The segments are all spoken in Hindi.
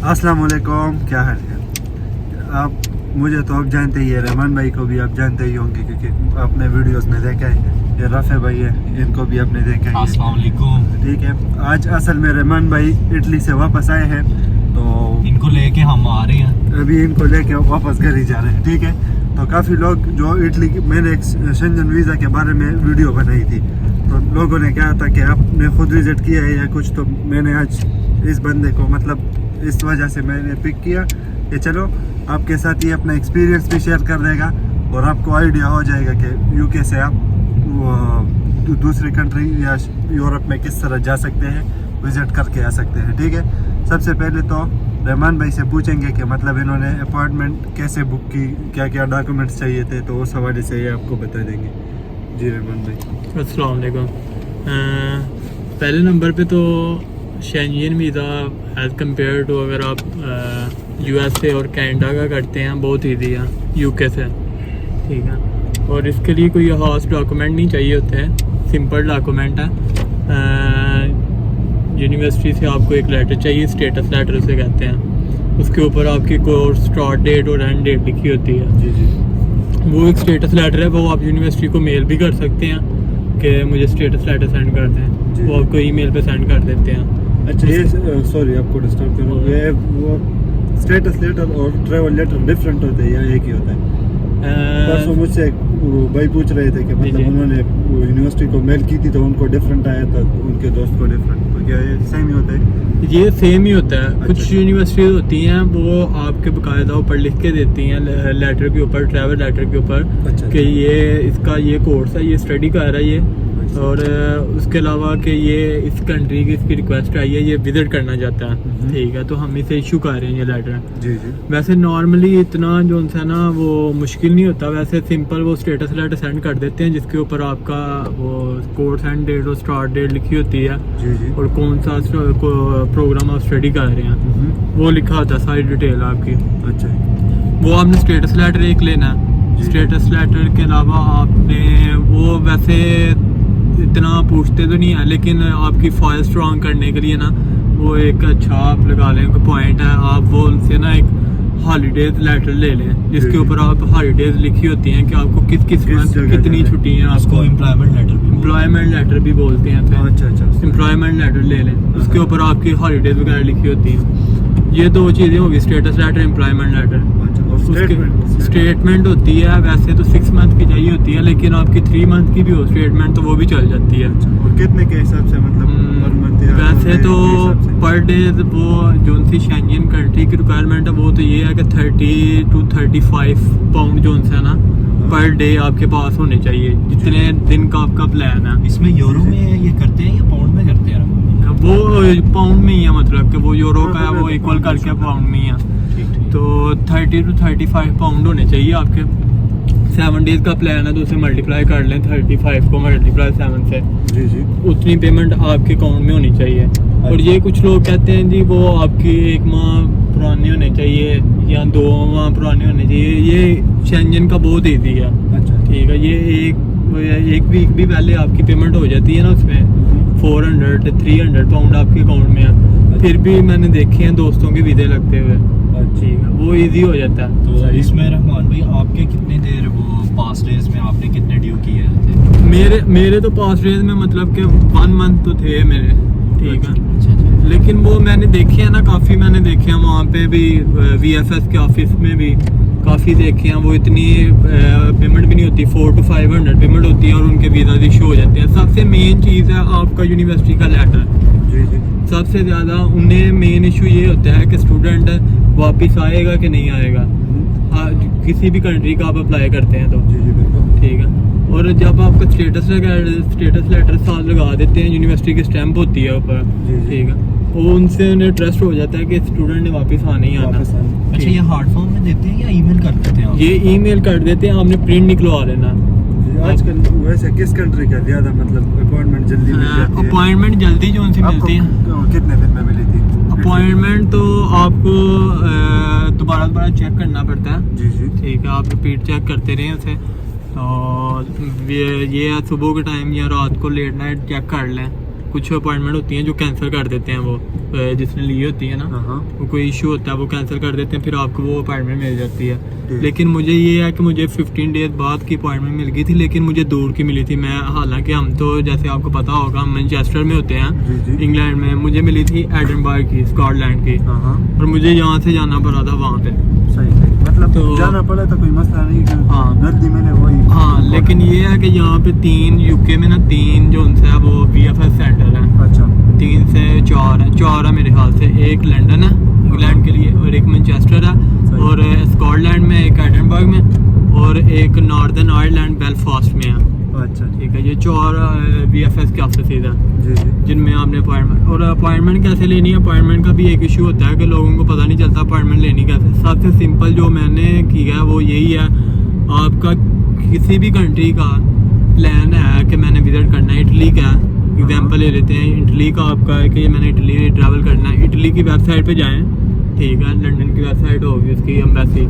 अस्सलाम वालेकुम, क्या हाल है? आप मुझे तो आप जानते ही है, रहमान भाई को भी आप जानते ही होंगे क्योंकि आपने वीडियोस में देखा है। ये रफ़े भाई है, इनको भी आपने देखा है। अस्सलाम वालेकुम। ठीक है, आज असल में रहमान भाई इटली से वापस आए हैं, तो इनको लेके हम आ रहे हैं। अभी इनको लेके वापस घर ही जा रहे हैं। ठीक है, तो काफ़ी लोग जो इटली की, मैंने एक शेंजन वीज़ा के बारे में वीडियो बनाई थी, तो लोगों ने कहा था कि आपने खुद विजिट किया है या कुछ, तो मैंने आज इस बंदे को मतलब इस वजह से मैंने पिक किया कि चलो आपके साथ ये अपना एक्सपीरियंस भी शेयर कर देगा और आपको आइडिया हो जाएगा कि यूके से आप दूसरी कंट्री या यूरोप में किस तरह जा सकते हैं, विजिट करके आ सकते हैं। ठीक है, सबसे पहले तो रहमान भाई से पूछेंगे कि मतलब इन्होंने अपॉइंटमेंट कैसे बुक की, क्या क्या डॉक्यूमेंट्स चाहिए थे, तो उस हवाले से ये आपको बता देंगे। जी रहमान भाई। अस्सलाम वालेकुम। पहले नंबर पे तो Schengen visa as compare to अगर आप यूएसए और कनाडा का करते हैं बहुत ईजी है यूके से। ठीक है, और इसके लिए कोई खास डॉक्यूमेंट नहीं चाहिए होते हैं, सिंपल डॉक्यूमेंट है। यूनिवर्सिटी से आपको एक लेटर चाहिए, स्टेटस लेटर उसे कहते हैं। उसके ऊपर आपकी कोर्स स्टार्ट डेट और एंड डेट लिखी होती है। जी जी, वो एक स्टेटस लेटर है, वो आप यूनिवर्सिटी को मेल भी कर सकते हैं कि मुझे स्टेटस लेटर सेंड कर दें, वो आपको ईमेल पे सेंड कर देते हैं। अच्छा, ये सॉरी आपको डिस्टर्ब कर रहा हूँ, ये वो स्टेटस लेटर और ट्रैवल लेटर डिफरेंट होते हैं या एक ही होता है? परसों मुझसे भाई पूछ रहे थे कि मतलब उन्होंने यूनिवर्सिटी को मेल की थी तो उनको डिफरेंट आया था, उनके दोस्त को डिफरेंट, तो क्या ये सेम ही होता है? ये सेम ही होता है। अच्छा, कुछ यूनिवर्सिटीज होती हैं वो आपके बाकायदा ऊपर लिख के देती हैं लेटर के ऊपर, ट्रैवल लेटर के ऊपर, अच्छा, कि ये इसका ये कोर्स है, ये स्टडी कर रहा है ये, और उसके अलावा कि ये इस कंट्री की इसकी रिक्वेस्ट आई है, ये विजिट करना चाहता है। ठीक है, तो हम इसे इशू कर रहे हैं ये लेटर। जी जी। वैसे नॉर्मली इतना जो सा ना वो मुश्किल नहीं होता, वैसे सिंपल वो स्टेटस लेटर सेंड कर देते हैं जिसके ऊपर आपका वो कोर्स एंड डेट और स्टार्ट डेट लिखी होती है, जी जी, और कौन सा प्रोग्राम आप स्टडी कर रहे हैं वो लिखा होता है, सारी डिटेल आपकी। अच्छा, वो आपने स्टेटस लेटर एक लेना है। स्टेटस लेटर के अलावा आपने वो वैसे इतना पूछते तो नहीं है, लेकिन आपकी फाइल स्ट्रॉन्ग करने के लिए ना वो एक अच्छा आप लगा लें पॉइंट है, आप वो उनसे ना एक हॉलीडेज लेटर ले लें जिसके ऊपर आप हॉलीडेज लिखी होती हैं कि आपको किस मंथ कितनी छुट्टी हैं आपको। एम्प्लॉयमेंट लेटर भी बोलते हैं। अच्छा अच्छा, एम्प्लॉयमेंट लेटर ले लें, उसके ऊपर आपकी हॉलीडेज वगैरह लिखी होती हैं। ये दो चीज़ें होगी, status letter, employment letter. Statement होती है वैसे तो 6 मंथ की चाहिए होती है, लेकिन आपकी 3 मंथ की भी हो स्टेटमेंट तो वो भी चल जाती है। और कितने के हिसाब से मतलब पर मंथ या वैसे तो पर डे वो जो सी शेंजन कंट्री की रिक्वायरमेंट है वो तो ये है कि 30 to 35 पाउंड जो है ना पर डे आपके पास होने चाहिए, जितने दिन का आपका प्लान है। इसमें यूरो में ये करते हैं या पाउंड में करते हैं? वो पाउंड में ही है, मतलब कि वो यूरो का है, वो इक्वल करके पाउंड में ही है। तो 30 to 35 पाउंड होने चाहिए आपके। 7 डेज का प्लान है तो उसे मल्टीप्लाई कर लें, 35 को मल्टीप्लाई 7 से, जी जी, उतनी पेमेंट आपके अकाउंट में होनी चाहिए। और ये कुछ लोग कहते हैं जी वो आपकी 1 माह पुरानी होने चाहिए या 2 माह पुरानी होने चाहिए। ये शेंजन का बहुत ईजी है। अच्छा, ठीक है, ये एक वीक भी पहले आपकी पेमेंट हो जाती है ना, उसमें 400 300 पाउंड आपके अकाउंट में है। फिर भी मैंने देखे हैं दोस्तों के वीज़े लगते हुए। ठीक है, वो इजी हो जाता है। तो इसमें रहमान भाई आपके कितने देर वो पास डेज में आपने कितने ड्यू किए थे? मेरे तो पास डेज में मतलब कि 1 मंथ तो थे मेरे। ठीक है, अच्छा, लेकिन वो मैंने देखे हैं ना, काफ़ी मैंने देखे हैं वहाँ पे भी, VFS के ऑफिस में भी काफ़ी देखे हैं। वो इतनी पेमेंट भी नहीं होती, 400 to 500 पेमेंट होती है और उनके वीज़ा इशू हो जाते हैं। सबसे मेन चीज़ है आपका यूनिवर्सिटी का लेटर। जी जी, सबसे ज़्यादा उन्हें मेन इशू ये होता है कि स्टूडेंट वापस आएगा कि नहीं आएगा, किसी भी कंट्री का आप अप्लाई करते हैं तो। जी जी, बिल्कुल। ठीक है, और जब आपका स्टेटस लेटर साथ लगा देते हैं, यूनिवर्सिटी की स्टैंप होती है ऊपर। ठीक है, वो उनसे उन्हें ट्रस्ट हो जाता है कि स्टूडेंट ने वापस आना ही आना। अच्छा, ये हार्ड फॉर्म में देते हैं या ईमेल कर देते हैं? ये ईमेल कर देते हैं, आपने प्रिंट निकलवा लेना। आजकल वैसे किस कंट्री का ज्यादा मतलब अपॉइंटमेंट जल्दी मिल जाती है? अपॉइंटमेंट जल्दी जो उनसे मिलती है। कितने दिन में मिली थी अपॉइंटमेंट? तो आपको दोबारा चेक करना पड़ता है। जी जी, ठीक है, आप रिपीट चेक करते रहें उसे। तो ये सुबह के टाइम या रात को लेट नाइट चेक कर लें, कुछ अपॉइंटमेंट होती हैं जो कैंसिल कर देते हैं, वो जिसने ली होती है ना, हाँ वो कोई इशू होता है वो कैंसिल कर देते हैं, फिर आपको वो अपॉइंटमेंट मिल जाती है। ठीक। लेकिन मुझे ये है कि मुझे 15 डेज बाद की अपॉइंटमेंट मिल गई थी, लेकिन मुझे दूर की मिली थी। मैं हालांकि हम तो जैसे आपको पता होगा हम मैनचेस्टर में होते हैं जी जी। इंग्लैंड में, मुझे मिली थी एडिनबर्ग की, स्कॉटलैंड की, हाँ और मुझे यहाँ से जाना पड़ा था वहाँ पे। सही सही, मतलब तो- जाना पड़ा तो कोई मसला नहीं कि हाँ। नजदी मैंने वही। हाँ, लेकिन ये है कि यहाँ पे 3 यूके में ना 3 जो उनसे है वो VFS सेंटर है, अच्छा 3 से 4 है, 4 है मेरे ख्याल से। एक लंदन है इंग्लैंड के लिए, और एक मैनचेस्टर है, सही। और स्कॉटलैंड में एक एडिनबर्ग में, और एक नॉर्दर्न आयरलैंड बेलफास्ट में है। अच्छा ठीक है, ये 4 VFS के ऑफिस है जी जी। जिनमें आपने अपॉइंटमेंट, और अपॉइंटमेंट कैसे लेनी है, अपॉइंटमेंट का भी एक इशू होता है कि लोगों को पता नहीं चलता अपॉइंटमेंट लेनी कैसे। सबसे सिंपल जो मैंने किया है वो यही है, आपका किसी भी कंट्री का प्लान है कि मैंने विजिट करना है, इटली का एग्जांपल ले लेते हैं, इटली का आपका है कि ये मैंने इटली ट्रैवल करना है, इटली की वेबसाइट पे जाएं, ठीक है, लंदन की वेबसाइट होगी उसकी embassy,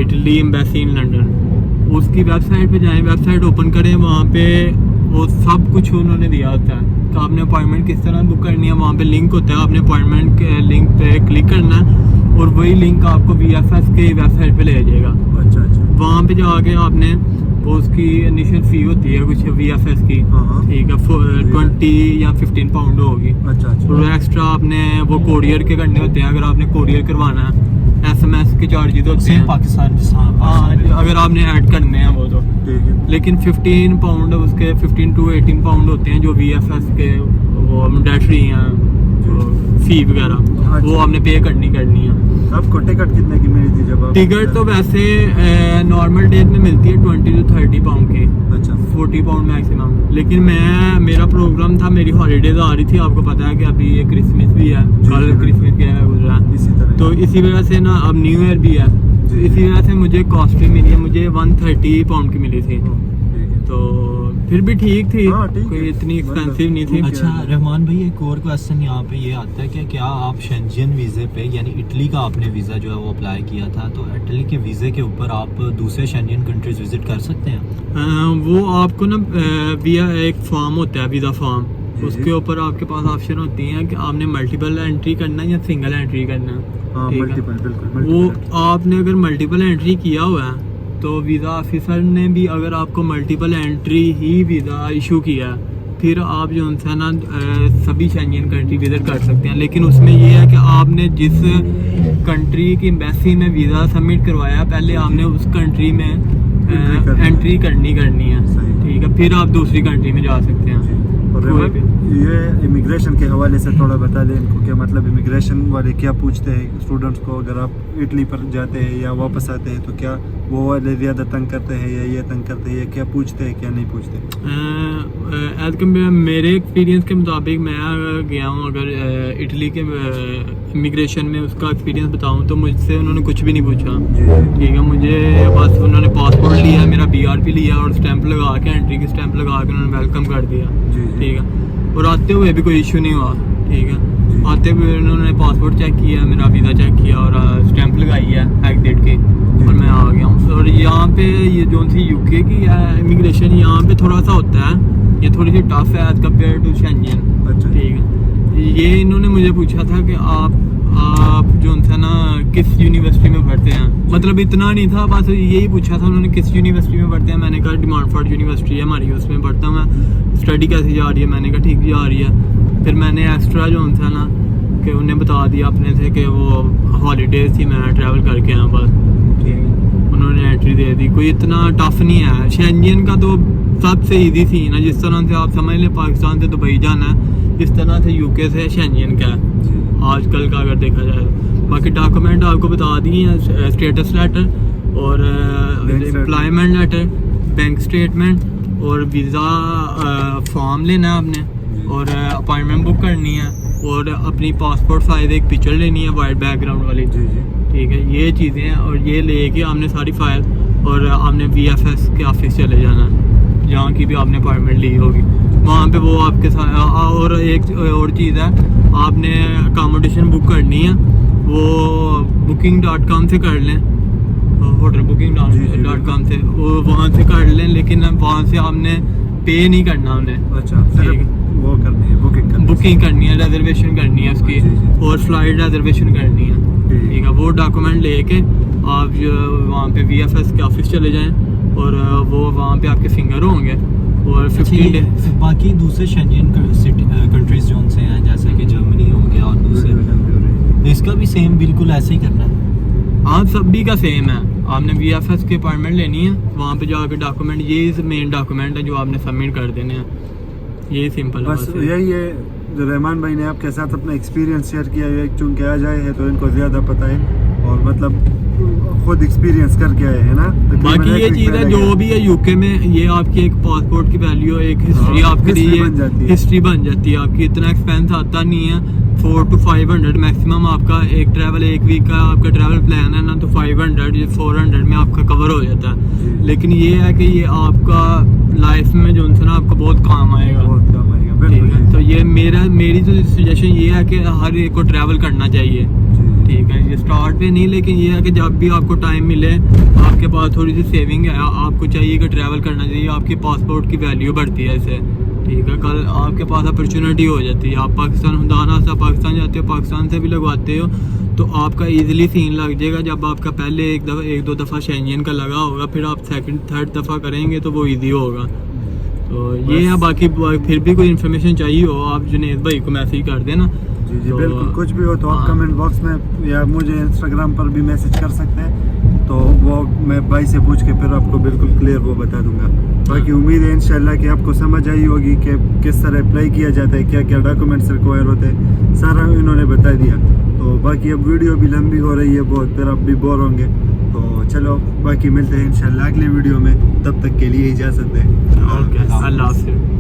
Italy embassy in London, उसकी वेबसाइट पे जाएं, वेबसाइट ओपन करें, वहाँ पे वो सब कुछ उन्होंने दिया होता है कि आपने अपॉइंटमेंट किस तरह बुक करनी है। वहाँ पे लिंक होता है, आपने अपॉइंटमेंट के लिंक पे क्लिक करना है और वही लिंक आपको VFS के वेबसाइट पे ले जाएगा। अच्छा अच्छा वहाँ पे जाके आपने वो उसकी इनिशियल फ़ी होती है कुछ VFS की, हाँ। ठीक है, 20 या 15 पाउंड होगी, अच्छा अच्छा और एक्स्ट्रा आपने वो कोरियर के करने होते हैं। अगर आपने कोरियर करवाना है, SMS के चार्जेस होते हैं, पाकिस्तान हाँ हाँ, अगर आपने ऐड करने हैं वो तो। ठीक है। लेकिन 15 पाउंड उसके 15 to 18 पाउंड होते हैं जो VFS के वो मैंडेटरी हैं, फ़ी वगैरह वो आपने पे करनी है। आपको टिकट कितने की मिली थी जब आप? टिकट तो वैसे नॉर्मल डेज में मिलती है 20 to 30 पाउंड की, अच्छा 40 पाउंड मैक्सिमम। लेकिन मेरा प्रोग्राम था, मेरी हॉलीडेज आ रही थी, आपको पता है कि अभी ये क्रिसमस भी है, कल क्रिसमस क्या है गुजरा है, इसी तरह तो इसी वजह से ना अब न्यू ईयर भी है, तो जी। इसी वजह से मुझे कॉस्टली मिली है, मुझे 130 पाउंड की मिली थी, ठीक है। तो फिर भी ठीक थी, हाँ, ठीक कोई है। इतनी मतलब एक्सपेंसिव नहीं थी। ठीक है। अच्छा रहमान भाई, एक और क्वेश्चन यहाँ पे ये आता है कि क्या आप शेंजन वीज़े पे, यानी इटली का आपने वीज़ा जो है वो अप्लाई किया था, तो इटली के वीज़े के ऊपर आप दूसरे शेंजन कंट्रीज विजिट कर सकते हैं? वो आपको ना विया एक फॉर्म होता है, वीज़ा फॉर्म, जी। उसके ऊपर आपके पास ऑप्शन होती हैं कि आपने मल्टीपल एंट्री करना है या सिंगल एंट्री करना है। हाँ ठीक है। मल्टीपल, बिल्कुल वो मल्टीपल। आपने अगर मल्टीपल एंट्री किया हुआ है तो वीज़ा ऑफिसर ने भी अगर आपको मल्टीपल एंट्री ही वीज़ा इशू किया है, फिर आप जो है ना सभी शेंजन कंट्री विजिट कर सकते हैं। लेकिन उसमें ये है कि आपने जिस कंट्री की एम्बेसी में वीज़ा सबमिट करवाया है, पहले आपने उस कंट्री में एंट्री करनी है, सही। ठीक है, फिर आप दूसरी कंट्री में जा सकते हैं। और कोई भी। ये इमिग्रेशन के हवाले से थोड़ा बता दें इनको, क्या मतलब इमिग्रेशन वाले क्या पूछते हैं स्टूडेंट्स को, अगर आप इटली पर जाते हैं या वापस आते हैं तो क्या वो वाले ज़्यादा तंग करते हैं या ये तंग करते हैं, या क्या पूछते हैं क्या नहीं पूछते? एज कम्पेयर मेरे एक्सपीरियंस के मुताबिक, मैं गया हूँ अगर इटली के इमिग्रेशन में उसका एक्सपीरियंस बताऊँ तो मुझसे उन्होंने कुछ भी नहीं पूछा, जी ठीक है। मुझे बस उन्होंने पासपोर्ट लिया, मेरा BRP लिया और स्टैंप लगा के, एंट्री की स्टैंप लगा के उन्होंने वेलकम कर दिया, जी जी। ठीक है। और आते हुए भी कोई इशू नहीं हुआ, ठीक है। आते हुए उन्होंने पासपोर्ट चेक किया, मेरा वीज़ा चेक किया और स्टैंप लगाई है एग्जिट की, और मैं आ गया हूँ। और यहाँ पे ये जो सी UK की है इमिग्रेशन, यहाँ पे थोड़ा सा होता है, ये थोड़ी सी टफ है एज कम्पेयर टू शेंजन, अच्छा ठीक है। ये इन्होंने मुझे पूछा था कि आप जो है ना किस यूनिवर्सिटी में पढ़ते हैं, मतलब इतना नहीं था, बस यही पूछा था उन्होंने किस यूनिवर्सिटी में पढ़ते हैं। मैंने कहा डिमांडफोर्ड यूनिवर्सिटी है हमारी, उसमें पढ़ता हूँ मैं। स्टडी कैसी जा रही है, मैंने कहा ठीक जा रही है। फिर मैंने एक्स्ट्रा जो था ना कि उन्हें बता दिया अपने से कि वो हॉलीडेज थी, मैं ट्रैवल करके आया बस, ठीक है। उन्होंने एंट्री दे दी, कोई इतना टफ नहीं है। शेंजन का तो सबसे ईजी सीन है, जिस तरह से आप समझ लें पाकिस्तान से दुबई जाना है, इस तरह से UK से शेंजन का है आजकल का अगर देखा जाए तो। बाकी डॉक्यूमेंट आपको बता दिए हैं, स्टेटस लेटर और एम्प्लॉयमेंट लेटर, बैंक स्टेटमेंट और वीज़ा फॉर्म लेना है आपने, और अपॉइंटमेंट बुक करनी है, और अपनी पासपोर्ट साइज एक पिक्चर लेनी है वाइट बैकग्राउंड वाली, जी जी। ठीक है। ये चीज़ें हैं, और ये लेके आपने सारी फाइल, और आपने VFS के ऑफिस चले जाना है जहाँ की भी आपने अपॉइंटमेंट ली होगी, वहाँ पे वो आपके साथ। और एक और चीज़ है, आपने अकोमोडेशन बुक करनी है, वो booking.com से कर लें, होटल booking.com से, वो वहाँ से कर लें, लेकिन वहाँ से आपने पे नहीं करना उन्हें, अच्छा ठीक सिर्फ है। वो करनी है, बुकिंग करनी है, रिजर्वेशन करनी है उसकी, जी, जी। और फ्लाइट रिजर्वेशन करनी है, ठीक है। वो डॉक्यूमेंट लेके आप जो वहाँ पे VFS के ऑफिस चले जाएं और वो वहाँ पे आपके फिंगर होंगे और 15 डे। बाकी दूसरे शेंजन कंट्रीज जो उनसे हैं जैसे कि जर्मनी हो गया और दूसरे, इसका भी सेम बिल्कुल ऐसे ही करना है। हाँ, सभी का सेम है। आपने VFS की अपॉइंटमेंट लेनी है, वहाँ पे जाके डॉक्यूमेंट, ये मेन डॉक्यूमेंट है जो आपने सबमिट कर देने हैं, यही सिंपल है। बस यही है जो रहमान भाई ने आपके साथ अपना एक्सपीरियंस शेयर किया है, चूँकि आ जाए है तो इनको ज़्यादा पता है और मतलब खुद एक्सपीरियंस करके आए हैं ना। बाकी ये चीज़ है जो भी है UK में, ये आपकी एक पासपोर्ट की वैल्यू, एक हिस्ट्री आपके लिए हिस्ट्री बन जाती है आपकी। इतना एक्सपेंस आता नहीं है, 400 to 500 मैक्सिमम आपका एक ट्रैवल, एक वीक का आपका ट्रैवल प्लान है ना, तो 500 या 400 में आपका कवर हो जाता है। लेकिन ये है कि ये आपका लाइफ में जो है ना आपको बहुत काम आएगा, ठीक है। तो ये मेरी तो सजेशन ये है कि हर एक को ट्रैवल करना चाहिए, ठीक है। ये स्टार्ट पे नहीं, लेकिन ये है कि जब भी आपको टाइम मिले, आपके पास थोड़ी सी सेविंग है, आपको चाहिए कि ट्रैवल करना चाहिए। आपकी पासपोर्ट की वैल्यू बढ़ती है इससे, ठीक है। कल आपके पास अपॉर्चुनिटी हो जाती है, आप पाकिस्तान खुदाना सा पाकिस्तान जाते हो, पाकिस्तान से भी लगवाते हो तो आपका इजीली सीन लग जाएगा। जब आपका पहले एक दो दफ़ा शेंजन का लगा होगा, फिर आप सेकंड थर्ड दफ़ा करेंगे तो वो ईजी होगा। तो ये है। बाकी फिर भी कोई इन्फॉर्मेशन चाहिए हो, आप जुनेद भाई को मैसेज कर देना। जी जी, तो बिल्कुल। कुछ भी हो तो आप हाँ। कमेंट बॉक्स में या मुझे इंस्टाग्राम पर भी मैसेज कर सकते हैं, तो वो मैं भाई से पूछ के फिर आपको बिल्कुल क्लियर वो बता दूंगा। बाकी उम्मीद है इंशाल्लाह कि आपको समझ आई होगी कि किस तरह अप्लाई किया जाता है, क्या क्या डॉक्यूमेंट्स रिक्वायर होते हैं, सारा इन्होंने बता दिया। तो बाकी अब वीडियो भी लंबी हो रही है बहुत, फिर आप भी बोर होंगे। तो चलो बाकी मिलते हैं इंशाल्लाह अगले वीडियो में, तब तक के लिए इजाज़त दें। ओके, अल्लाह हाफ़िज़।